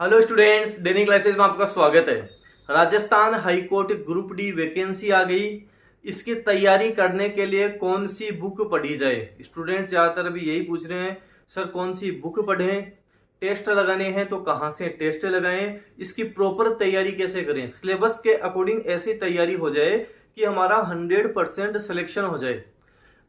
Hello students, daily classes में आपका स्वागत है। Rajasthan high court group D vacancy आ गई। इसकी तैयारी करने के लिए कौन सी बुक पढ़ी जाए? स्टूडेंट्स ज़्यादातर अभी यही पूछ रहे हैं, सर कौन सी बुक पढ़ें, टेस्ट लगाने हैं तो कहाँ से टेस्ट लगाएं, इसकी प्रॉपर तैयारी कैसे करें, सिलेबस के अकॉर्डिंग ऐसी तैयारी हो जाए कि हमारा 100% सिलेक्शन हो जाए।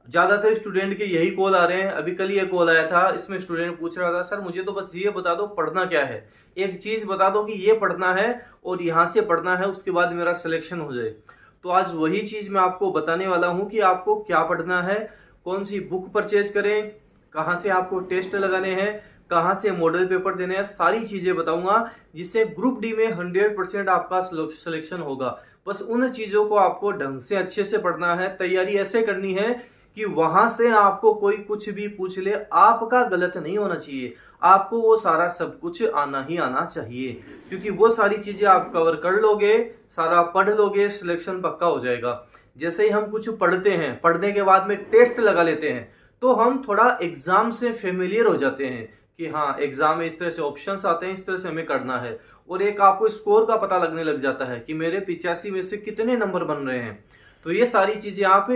ज्यादातर स्टूडेंट के यही कॉल आ रहे हैं। अभी कल ये कॉल आया था, इसमें स्टूडेंट पूछ रहा था, सर मुझे तो बस ये बता दो पढ़ना क्या है, एक चीज बता दो कि ये पढ़ना है और यहाँ से पढ़ना है, उसके बाद मेरा सिलेक्शन हो जाए। तो आज वही चीज मैं आपको बताने वाला हूँ कि आपको क्या पढ़ना है, कौन सी बुक परचेज करें, कहाँ से आपको टेस्ट लगाने हैं, कहाँ से मॉडल पेपर देने हैं, सारी चीजें बताऊंगा जिससे ग्रुप डी में 100% आपका सिलेक्शन होगा। बस उन चीजों को आपको ढंग से अच्छे से पढ़ना है, तैयारी ऐसे करनी है कि वहां से आपको कोई कुछ भी पूछ ले, आपका गलत नहीं होना चाहिए। आपको वो सारा सब कुछ आना ही आना चाहिए, क्योंकि वो सारी चीजें आप कवर कर लोगे, सारा पढ़ लोगे, सिलेक्शन पक्का हो जाएगा। जैसे ही हम कुछ पढ़ते हैं, पढ़ने के बाद में टेस्ट लगा लेते हैं, तो हम थोड़ा एग्जाम से फेमिलियर हो जाते हैं कि हाँ एग्जाम में इस तरह से ऑप्शंस आते हैं, इस तरह से हमें करना है, और एक आपको स्कोर का पता लगने लग जाता है कि मेरे 85 में से कितने नंबर बन रहे हैं। तो ये सारी चीजें आप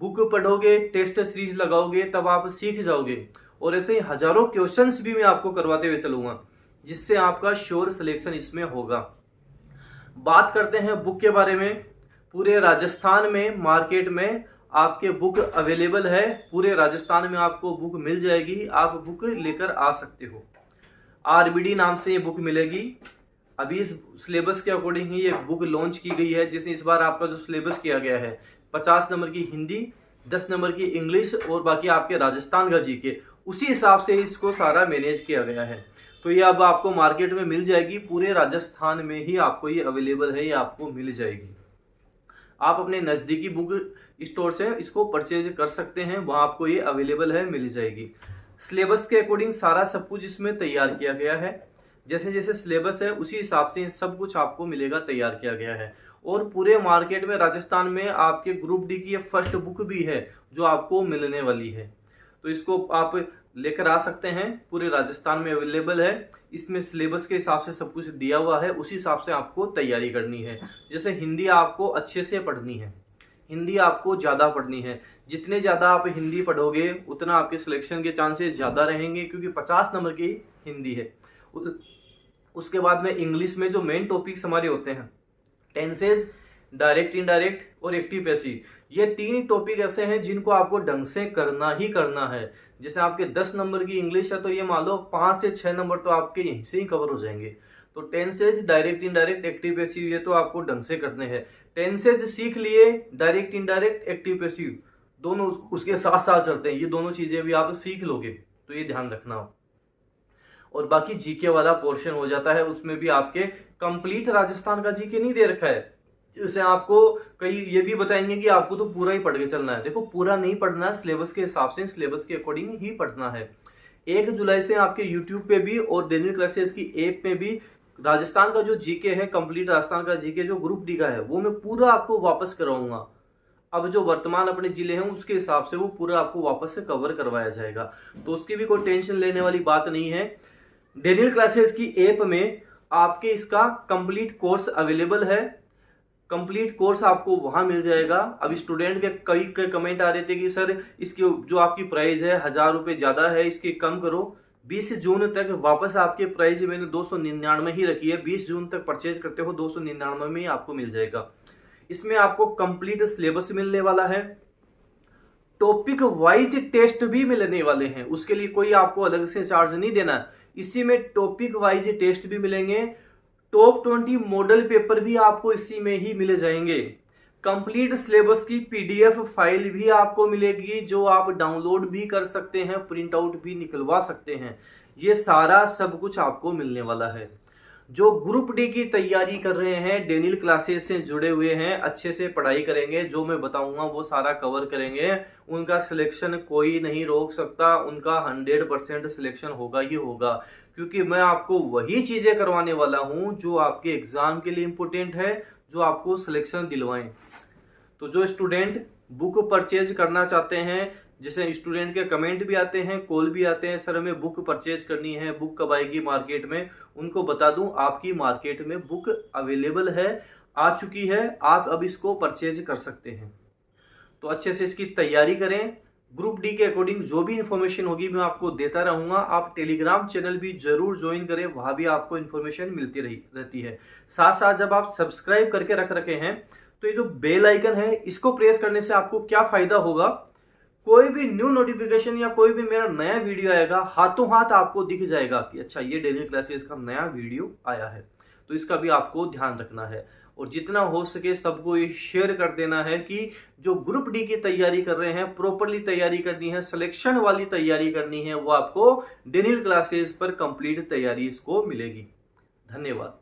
बुक पढ़ोगे, टेस्ट सीरीज लगाओगे, तब आप सीख जाओगे। और ऐसे ही हजारों क्वेश्चंस भी मैं आपको करवाते हुए चलूंगा, जिससे आपका श्योर सिलेक्शन इसमें होगा। बात करते हैं बुक के बारे में। पूरे राजस्थान में मार्केट में आपके बुक अवेलेबल है, पूरे राजस्थान में आपको बुक मिल जाएगी, आप बुक लेकर आ सकते हो। आरबीडी नाम से ये बुक मिलेगी। अभी इस सिलेबस के अकॉर्डिंग ही ये बुक लॉन्च की गई है, जिसमें इस बार आपका जो सिलेबस किया गया है 50 नंबर की हिंदी, 10 नंबर की इंग्लिश और बाकी आपके राजस्थान का जीके, उसी हिसाब से इसको सारा मैनेज किया गया है। तो ये अब आपको मार्केट में मिल जाएगी, पूरे राजस्थान में ही आपको ये अवेलेबल है, ये आपको मिल जाएगी। आप अपने नजदीकी बुक स्टोर से इसको परचेज कर सकते हैं, वहां आपको ये अवेलेबल है, मिल जाएगी। सिलेबस के अकॉर्डिंग सारा सब कुछ इसमें तैयार किया गया है। जैसे जैसे सिलेबस है उसी हिसाब से सब कुछ आपको मिलेगा, तैयार किया गया है। और पूरे मार्केट में राजस्थान में आपके ग्रुप डी की ये फर्स्ट बुक भी है जो आपको मिलने वाली है। तो इसको आप लेकर आ सकते हैं, पूरे राजस्थान में अवेलेबल है। इसमें सिलेबस के हिसाब से सब कुछ दिया हुआ है, उसी हिसाब से आपको तैयारी करनी है। जैसे हिंदी आपको अच्छे से पढ़नी है, हिंदी आपको ज्यादा पढ़नी है। जितने ज्यादा आप हिंदी पढ़ोगे उतना आपके सिलेक्शन के चांसेस ज्यादा रहेंगे, क्योंकि 50 नंबर की हिंदी है। उसके बाद में इंग्लिश में जो मेन टॉपिक्स हमारे होते हैं, टेंसेज, डायरेक्ट इनडायरेक्ट और एक्टिव पैसिव, ये 3 टॉपिक ऐसे हैं जिनको आपको ढंग से करना ही करना है। जैसे आपके 10 नंबर की इंग्लिश है तो ये मान लो 5 से 6 नंबर तो आपके यहीं से ही कवर हो जाएंगे। तो tenses, direct indirect, active passive, ये तो आपको ढंग से करने हैं। टेंसेज सीख लिए, डायरेक्ट इनडायरेक्ट, एक्टिव पैसिव दोनों उसके साथ साथ चलते हैं, ये दोनों चीजें भी आप सीख लोगे, तो ये ध्यान रखना हो। और बाकी जीके वाला पोर्शन हो जाता है, उसमें भी आपके कंप्लीट राजस्थान का जीके नहीं दे रखा है। जैसे आपको कई ये भी बताएंगे कि आपको तो पूरा ही पढ़ के चलना है। देखो पूरा नहीं पढ़ना है, सिलेबस के हिसाब से, सिलेबस के अकॉर्डिंग ही पढ़ना है। 1 जुलाई से आपके यूट्यूब पे भी और डेली क्लासेस की ऐप में भी राजस्थान का जो जीके है, कंप्लीट राजस्थान का जीके जो ग्रुप डी का है, वो मैं पूरा आपको वापस कराऊंगा। अब जो वर्तमान अपने जिले हैं उसके हिसाब से वो पूरा आपको वापस से कवर करवाया जाएगा, तो उसकी भी कोई टेंशन लेने वाली बात नहीं है। डेली क्लासेस की ऐप में आपके इसका कंप्लीट कोर्स अवेलेबल है, कंप्लीट कोर्स आपको वहां मिल जाएगा। अब स्टूडेंट के कई कमेंट आ रहे थे कि सर इसकी जो आपकी प्राइस है 1000 रुपए ज्यादा है, इसकी कम करो। 20 जून तक वापस आपके प्राइस मैंने 299 ही रखी है, 20 जून तक परचेज करते हो 299 में ही आपको मिल जाएगा। इसमें आपको कंप्लीट सिलेबस मिलने वाला है, टॉपिक वाइज टेस्ट भी मिलने वाले हैं, उसके लिए कोई आपको अलग से चार्ज नहीं देना। इसी में टॉपिक वाइज टेस्ट भी मिलेंगे, टॉप 20 मॉडल पेपर भी आपको इसी में ही मिल जाएंगे। कंप्लीट सिलेबस की पीडीएफ फाइल भी आपको मिलेगी, जो आप डाउनलोड भी कर सकते हैं, प्रिंट आउट भी निकलवा सकते हैं। ये सारा सब कुछ आपको मिलने वाला है। जो ग्रुप डी की तैयारी कर रहे हैं, डेनिल क्लासेस से जुड़े हुए हैं, अच्छे से पढ़ाई करेंगे, जो मैं बताऊंगा वो सारा कवर करेंगे, उनका सिलेक्शन कोई नहीं रोक सकता, उनका 100% सिलेक्शन होगा ही होगा। क्योंकि मैं आपको वही चीजें करवाने वाला हूं जो आपके एग्जाम के लिए इंपॉर्टेंट है, जो आपको सिलेक्शन दिलवाएं। तो जो स्टूडेंट बुक परचेज करना चाहते हैं, जैसे स्टूडेंट के कमेंट भी आते हैं, कॉल भी आते हैं, सर हमें बुक परचेज करनी है, बुक कब आएगी मार्केट में। उनको बता दूं आपकी मार्केट में बुक अवेलेबल है, आ चुकी है, आप अब इसको परचेज कर सकते हैं। तो अच्छे से इसकी तैयारी करें। ग्रुप डी के अकॉर्डिंग जो भी इन्फॉर्मेशन होगी मैं आपको देता रहूंगा। आप टेलीग्राम चैनल भी जरूर ज्वाइन करें, वहां भी आपको इन्फॉर्मेशन मिलती रहती है। साथ साथ जब आप सब्सक्राइब करके रख रखे हैं तो ये जो बेल आइकन है इसको प्रेस करने से आपको क्या फायदा होगा, कोई भी न्यू नोटिफिकेशन या कोई भी मेरा नया वीडियो आएगा हाथों हाथ आपको दिख जाएगा कि अच्छा ये डेली क्लासेस का नया वीडियो आया है। तो इसका भी आपको ध्यान रखना है और जितना हो सके सबको ये शेयर कर देना है कि जो ग्रुप डी की तैयारी कर रहे हैं, प्रॉपरली तैयारी करनी है, सिलेक्शन वाली तैयारी करनी है, वो आपको डेली क्लासेस पर कंप्लीट तैयारी इसको मिलेगी। धन्यवाद।